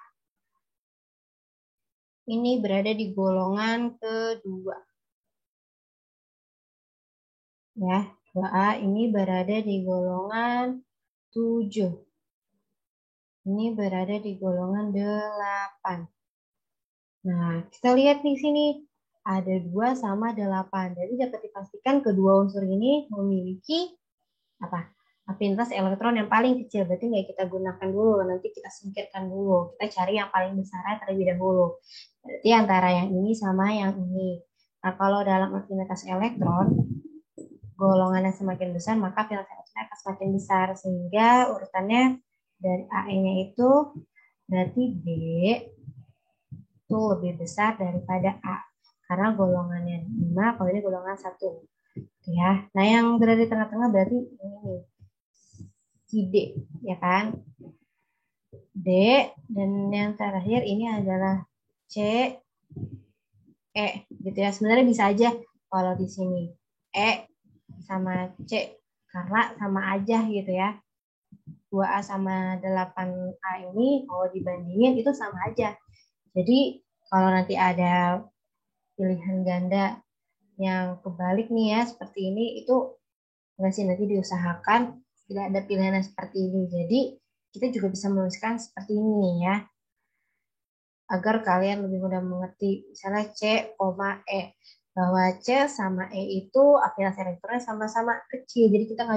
A: Ini berada di golongan kedua. Ya, 2A ini berada di golongan 7. Ini berada di golongan 8. Nah, kita lihat di sini. Ada 2 sama 8. Jadi dapat dipastikan kedua unsur ini memiliki apa? Afinitas elektron yang paling kecil. Berarti nggak kita gunakan dulu. Nanti kita singkirkan dulu. Kita cari yang paling besar terlebih dahulu. Berarti antara yang ini sama yang ini. Nah, kalau dalam afinitas elektron, golongannya semakin besar, maka afinitas elektronnya akan semakin besar. Sehingga urutannya dari AE-nya itu berarti B itu lebih besar daripada A. Karena golongannya 5, kalau ini golongan 1. Ya. Nah, yang berada di tengah-tengah berarti ini si D, ya kan? D, dan yang terakhir ini adalah C, E, gitu ya. Sebenarnya bisa aja kalau di sini E sama C, karena sama aja gitu ya. 2A sama 8A ini kalau dibandingin itu sama aja. Jadi kalau nanti ada pilihan ganda yang kebalik nih ya, seperti ini, itu nggak sih, nanti diusahakan tidak ada pilihan yang seperti ini. Jadi kita juga bisa menuliskan seperti ini ya, agar kalian lebih mudah mengerti. Misalnya C, E, bahwa C sama E itu afinitas elektronnya sama-sama kecil. Jadi kita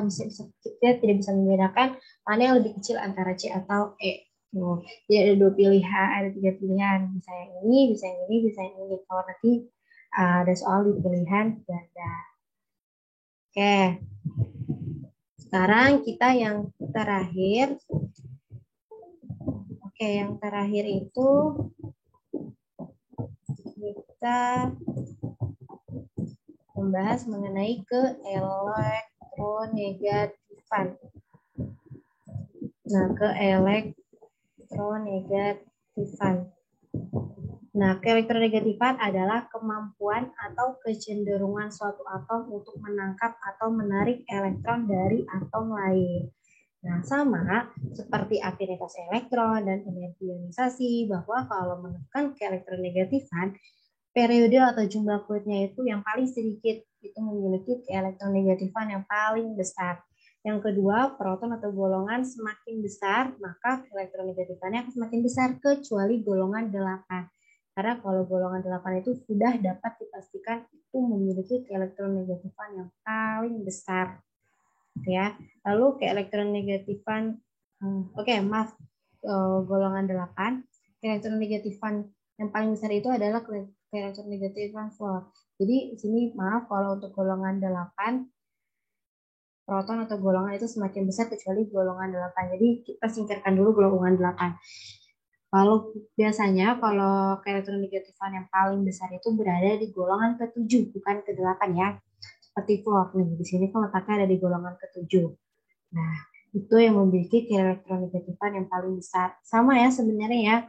A: tidak bisa membedakan mana yang lebih kecil antara C atau E. Jadi ada 2 pilihan, ada 3 pilihan, bisa yang ini, bisa yang ini, bisa yang ini. Kalau nanti ada soal di pilihan ganda. Oke, sekarang kita yang terakhir. Oke, yang terakhir itu kita membahas mengenai keelektronegatifan. Nah, keelektronegatifan. Nah, keelektronegatifan adalah kemampuan atau kecenderungan suatu atom untuk menangkap atau menarik elektron dari atom lain. Nah, sama seperti afinitas elektron dan energi ionisasi, bahwa kalau menekan keelektronegatifan, periode atau jumlah kuitnya itu yang paling sedikit itu memiliki keelektronegatifan yang paling besar. Yang kedua, proton atau golongan semakin besar, maka elektronegatifannya akan semakin besar, kecuali golongan 8. Karena kalau golongan 8 itu sudah dapat dipastikan itu memiliki keelektronegatifan yang paling besar. Ya. Lalu keelektronegatifan, golongan 8, keelektronegatifan yang paling besar itu adalah keelektronegatifan Volt. Jadi di sini maaf, kalau untuk golongan 8, proton atau golongan itu semakin besar kecuali golongan 8. Jadi kita singkirkan dulu golongan 8. Kalau biasanya kalau keelektronegatifan yang paling besar itu berada di golongan ke-7, bukan ke-8 ya. Seperti Volt nih, di sini kan letaknya ada di golongan ke-7. Nah, itu yang memiliki keelektronegatifan yang paling besar. Sama ya sebenarnya ya.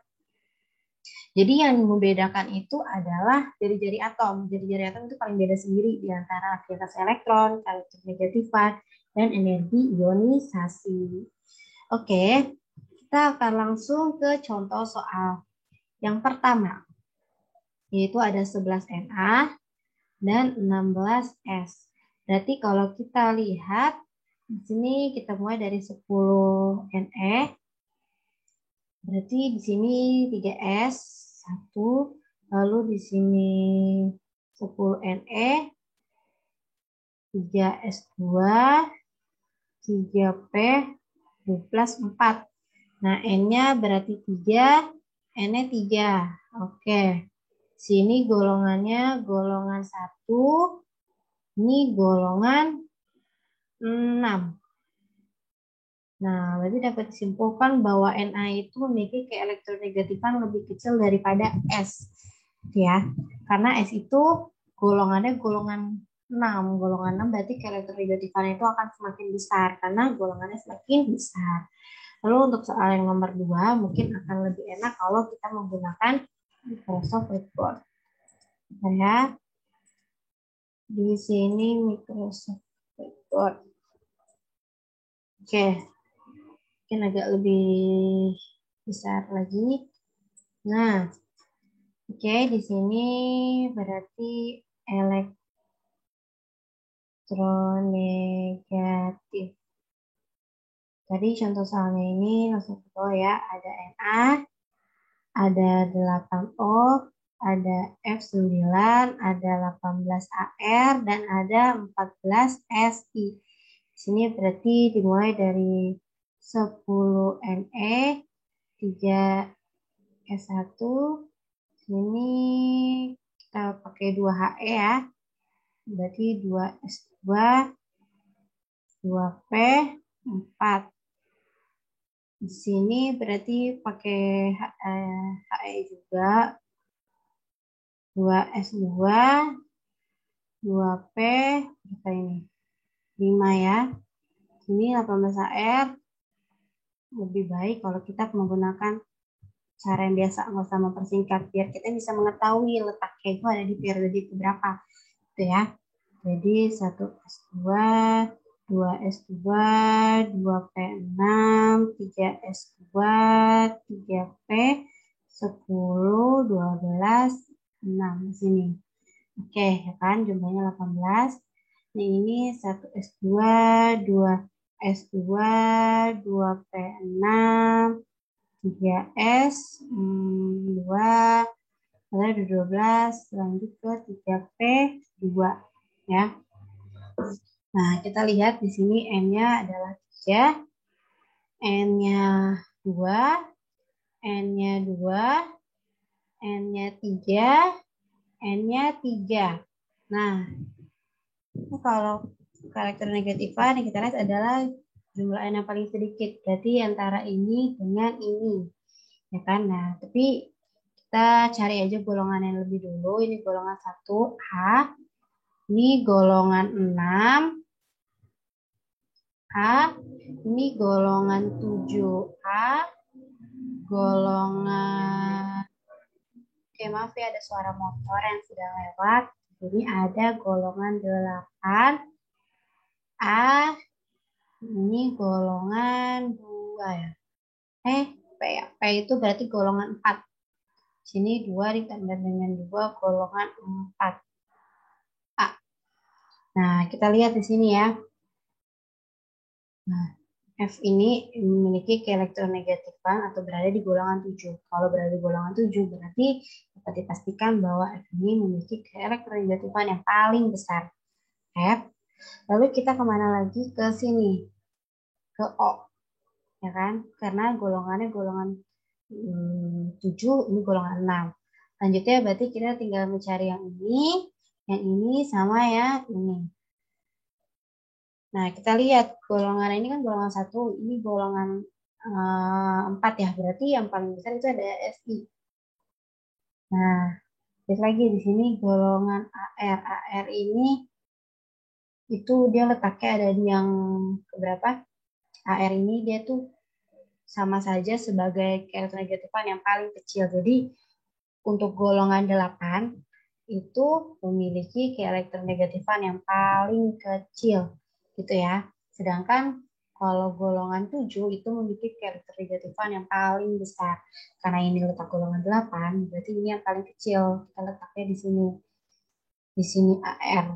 A: Jadi yang membedakan itu adalah jari-jari atom. Jari-jari atom itu paling beda sendiri di antara afinitas elektron, keelektronegatifan, dan energi ionisasi. Oke. Kita akan langsung ke contoh soal yang pertama, yaitu ada 11 Na dan 16 S. Berarti kalau kita lihat, di sini kita mulai dari 10 Ne, berarti di sini 3S, 1, lalu di sini 10 Ne, 3S2, 3P, plus 4. Nah, N-nya berarti 3, N-nya 3. Oke. Sini golongannya golongan 1. Ini golongan 6. Nah, berarti dapat disimpulkan bahwa Na itu memiliki keelektronegatifan lebih kecil daripada S. Ya. Karena S itu golongannya golongan 6. Golongan 6 berarti keelektronegatifannya itu akan semakin besar karena golongannya semakin besar. Lalu untuk soal yang nomor 2 mungkin akan lebih enak kalau kita menggunakan Microsoft Whiteboard. Ya, di sini Microsoft Whiteboard. Oke, mungkin agak lebih besar lagi. Nah, oke, di sini berarti elektronegatif. Tadi contoh soalnya ini langsung ke bawah ya. Ada Na, ada 8O, ada F9, ada 18AR, dan ada 14SI. Di sini berarti dimulai dari 10Ne, 3S1. Sini kita pakai 2He ya. Berarti 2S2, 2P, 4. Di sini berarti pakai He juga. 2S2, 2P, berapa ini? 5 ya. Ini 18AR. Lebih baik kalau kita menggunakan cara yang biasa, nggak usah mempersingkat, biar kita bisa mengetahui letaknya itu ada di periode keberapa. Itu ya. Jadi 1S2, 2S2, 2P6, 3S2, 3P, 10, 12, 6 di sini. Oke, ya kan jumlahnya 18. Nah, ini 1S2, 2S2, 2P6, 3S, 2, ada 12, lanjut ke 3P2 ya. Nah, kita lihat di sini N-nya adalah 3, N-nya 2, N-nya 2, N-nya 3, N-nya 3. Nah, kalau karakter negatifan yang kita lihat adalah jumlah N yang paling sedikit. Berarti antara ini dengan ini. Ya kan? Nah, tapi kita cari aja golongan yang lebih dulu. Ini golongan 1A. Ini golongan 6. A. Ini golongan 7A. Golongan... Oke, maaf ya ada suara motor yang sudah lewat. Ini ada golongan 8A. Ini golongan 2 ya. P ya. P itu berarti golongan 4. Sini 2 ditambah dengan 2 golongan 4. A. Nah, kita lihat di sini ya. Nah, F ini memiliki keelektronegatifan atau berada di golongan 7. Kalau berada di golongan 7 berarti dapat dipastikan bahwa F ini memiliki keelektronegatifan yang paling besar. F. Lalu kita kemana lagi? Ke sini. Ke O. Ya kan? Karena golongannya golongan 7, ini golongan 6. Lanjutnya berarti kita tinggal mencari yang ini sama yang ini. Nah, kita lihat golongan ini kan golongan 1, ini golongan 4 ya. Berarti yang paling besar itu ada SI. Nah, lihat lagi di sini golongan AR. AR ini itu dia letaknya ada di yang keberapa? AR ini dia tuh sama saja sebagai keelektronegatifan yang paling kecil. Jadi untuk golongan 8 itu memiliki keelektronegatifan yang paling kecil gitu ya. Sedangkan kalau golongan 7 itu memiliki keelektronegatifan yang paling besar. Karena ini letak golongan 8, berarti ini yang paling kecil. Kita letaknya di sini. Di sini AR.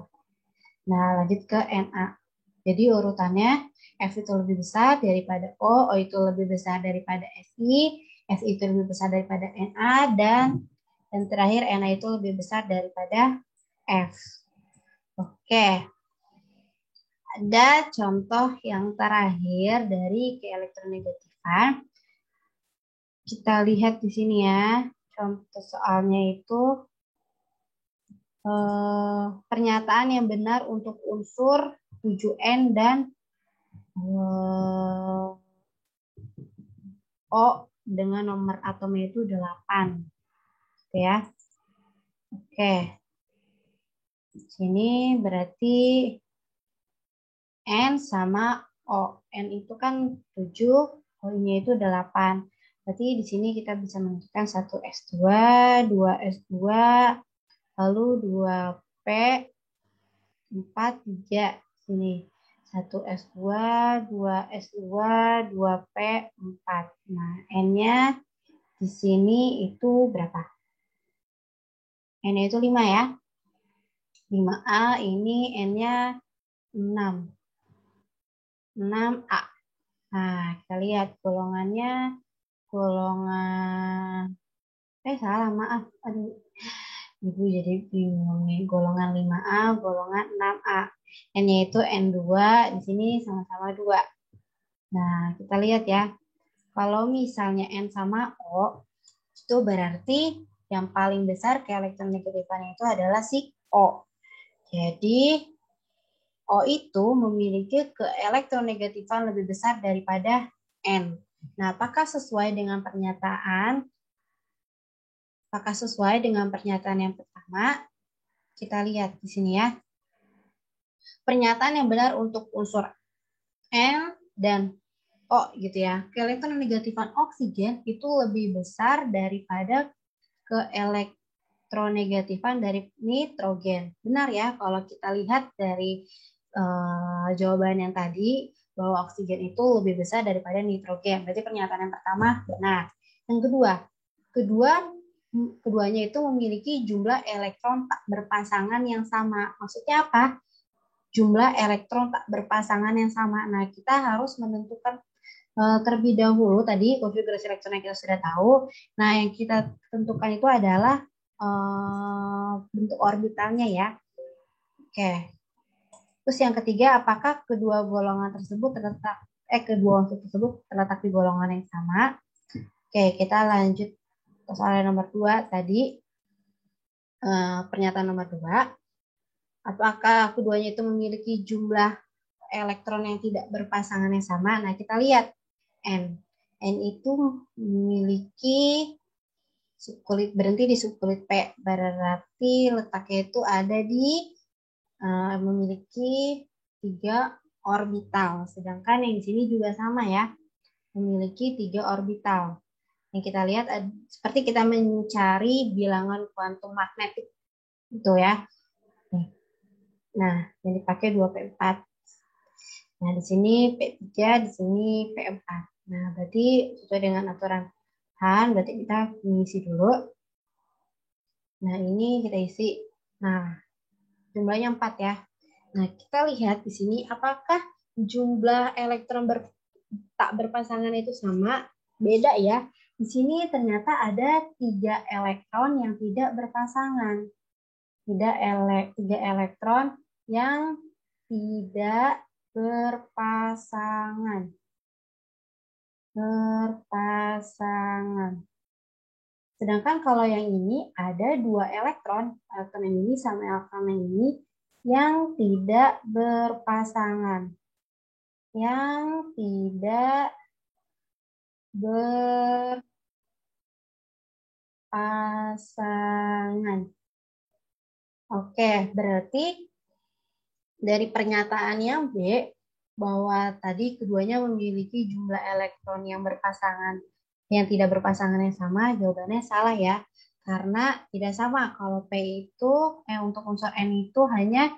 A: Nah, lanjut ke NA. Jadi urutannya F itu lebih besar daripada O itu lebih besar daripada SI itu lebih besar daripada NA, dan terakhir Na itu lebih besar daripada F. Oke. Ada contoh yang terakhir dari keelektronegatifan. Kita lihat di sini ya. Contoh soalnya itu pernyataan yang benar untuk unsur 7N dan O dengan nomor atomnya itu 8. Oke ya. Oke. Sini berarti N sama O. N itu kan 7, O-nya itu 8. Berarti di sini kita bisa menentukan 1 S2, 2 S2, lalu 2P, 4, 3. Sini 1 S2, 2 S2, 2P, 4. Nah, N-nya di sini itu berapa? N-nya itu 5 ya. 5A ini N-nya 6. 6A. Nah, kita lihat golongannya, golongan, salah, maaf. Aduh, Ibu jadi bingung nih. Golongan 5A, golongan 6A. N-nya itu N2, di sini sama-sama 2. Nah, kita lihat ya. Kalau misalnya N sama O, itu berarti yang paling besar keelektronegatifannya itu adalah si O. Jadi, O itu memiliki keelektronegatifan lebih besar daripada N. Nah, apakah sesuai dengan pernyataan? Apakah sesuai dengan pernyataan yang pertama? Kita lihat di sini ya. Pernyataan yang benar untuk unsur N dan O gitu ya. Keelektronegatifan oksigen itu lebih besar daripada keelektronegatifan dari nitrogen. Benar ya, kalau kita lihat dari jawaban yang tadi bahwa oksigen itu lebih besar daripada nitrogen. Berarti pernyataan yang pertama benar. Yang keduanya itu memiliki jumlah elektron tak berpasangan yang sama. Maksudnya apa? Jumlah elektron tak berpasangan yang sama. Nah, kita harus menentukan terlebih dahulu tadi konfigurasi elektron yang kita sudah tahu. Nah, yang kita tentukan itu adalah bentuk orbitalnya ya. Oke. Terus yang ketiga, apakah kedua golongan tersebut kedua unsur tersebut terletak di golongan yang sama? Oke, kita lanjut ke soal nomor 2 tadi. Pernyataan nomor 2. Apakah keduanya itu memiliki jumlah elektron yang tidak berpasangan yang sama? Nah, kita lihat N. N itu memiliki subkulit, berhenti di subkulit P. Berarti letaknya itu ada di memiliki 3 orbital. Sedangkan yang di sini juga sama ya, memiliki 3 orbital. Yang kita lihat seperti kita mencari bilangan kuantum magnetik itu ya. Nah, yang dipakai 2P4. Nah, di sini P3, di sini P4. Nah, berarti sesuai dengan aturan Han, berarti kita mengisi dulu. Nah, ini kita isi. Nah, jumlahnya 4 ya. Nah, kita lihat di sini apakah jumlah elektron tak berpasangan itu sama? Beda ya. Di sini ternyata ada 3 elektron yang tidak berpasangan. 3 elektron yang tidak berpasangan. Sedangkan kalau yang ini ada 2 elektron yang ini sama elektron yang ini yang tidak berpasangan. Yang tidak berpasangan. Oke, berarti dari pernyataan yang B, bahwa tadi keduanya memiliki jumlah elektron yang berpasangan, yang tidak berpasangan yang sama, jawabannya salah ya. Karena tidak sama, kalau P itu, untuk unsur N itu hanya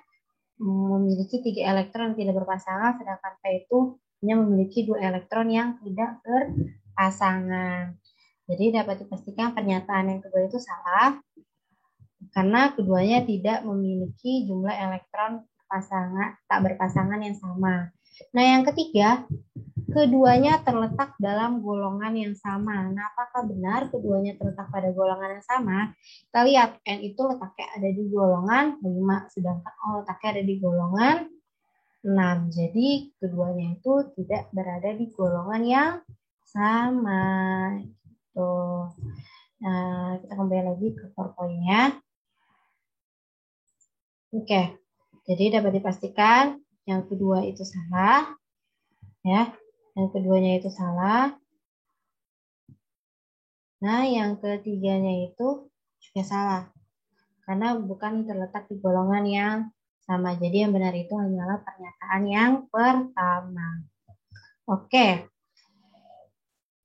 A: memiliki 3 elektron yang tidak berpasangan, sedangkan P itu hanya memiliki 2 elektron yang tidak berpasangan. Jadi dapat dipastikan pernyataan yang kedua itu salah, karena keduanya tidak memiliki jumlah elektron tak berpasangan yang sama. Nah, yang ketiga, keduanya terletak dalam golongan yang sama. Nah, apakah benar keduanya terletak pada golongan yang sama? Kita lihat, N itu letaknya ada di golongan 5, sedangkan O letaknya ada di golongan 6. Jadi, keduanya itu tidak berada di golongan yang sama. Gitu. Nah, kita kembali lagi ke PowerPoint-nya. Oke, jadi dapat dipastikan yang kedua itu salah, ya. Yang keduanya itu salah. Nah, yang ketiganya itu juga salah. karena bukan terletak di golongan yang sama. Jadi yang benar itu hanyalah pernyataan yang pertama. Oke.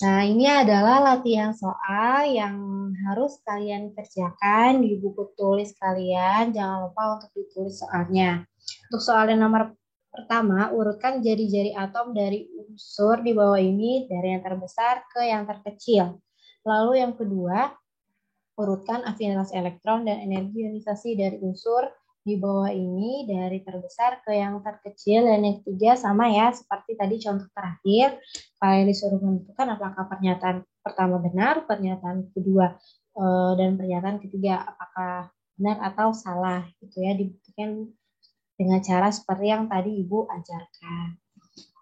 A: Nah, ini adalah latihan soal yang harus kalian kerjakan di buku tulis kalian. Jangan lupa untuk ditulis soalnya. Untuk soal yang nomor pertama, urutkan jari-jari atom dari unsur di bawah ini dari yang terbesar ke yang terkecil. Lalu yang kedua, urutkan afinitas elektron dan energi ionisasi dari unsur di bawah ini dari terbesar ke yang terkecil. Dan yang ketiga sama ya, seperti tadi contoh terakhir, kalian disuruh menentukan apakah pernyataan pertama benar, pernyataan kedua dan pernyataan ketiga apakah benar atau salah, gitu ya, dibuktikan dengan cara seperti yang tadi Ibu ajarkan.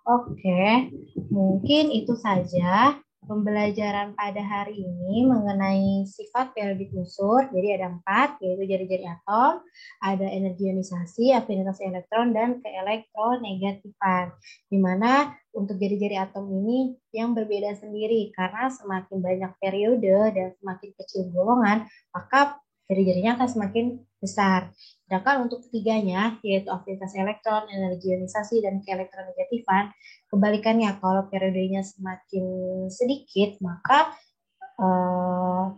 A: Oke, mungkin itu saja pembelajaran pada hari ini mengenai sifat periodik unsur. Jadi ada 4, yaitu jari-jari atom, ada energi ionisasi, afinitas elektron, dan keelektronegatifan. Di mana untuk jari-jari atom ini yang berbeda sendiri, karena semakin banyak periode dan semakin kecil golongan, maka jari-jarinya akan semakin besar. Sedangkan untuk ketiganya, yaitu afinitas elektron, energi ionisasi, dan keelektronegatifan, kebalikannya, kalau periodenya semakin sedikit, maka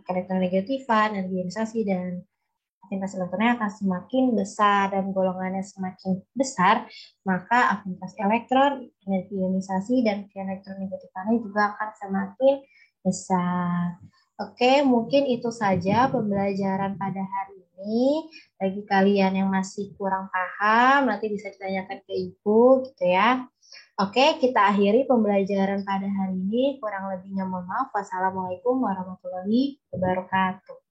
A: keelektronegatifan, energi ionisasi, dan afinitas elektronnya akan semakin besar, dan golongannya semakin besar, maka afinitas elektron, energi ionisasi, dan keelektronegatifan juga akan semakin besar. Oke, mungkin itu saja pembelajaran pada hari ini. Bagi kalian yang masih kurang paham, nanti bisa ditanyakan ke Ibu, gitu ya. Oke, kita akhiri pembelajaran pada hari ini. Kurang lebihnya mohon maaf. Wassalamualaikum warahmatullahi wabarakatuh.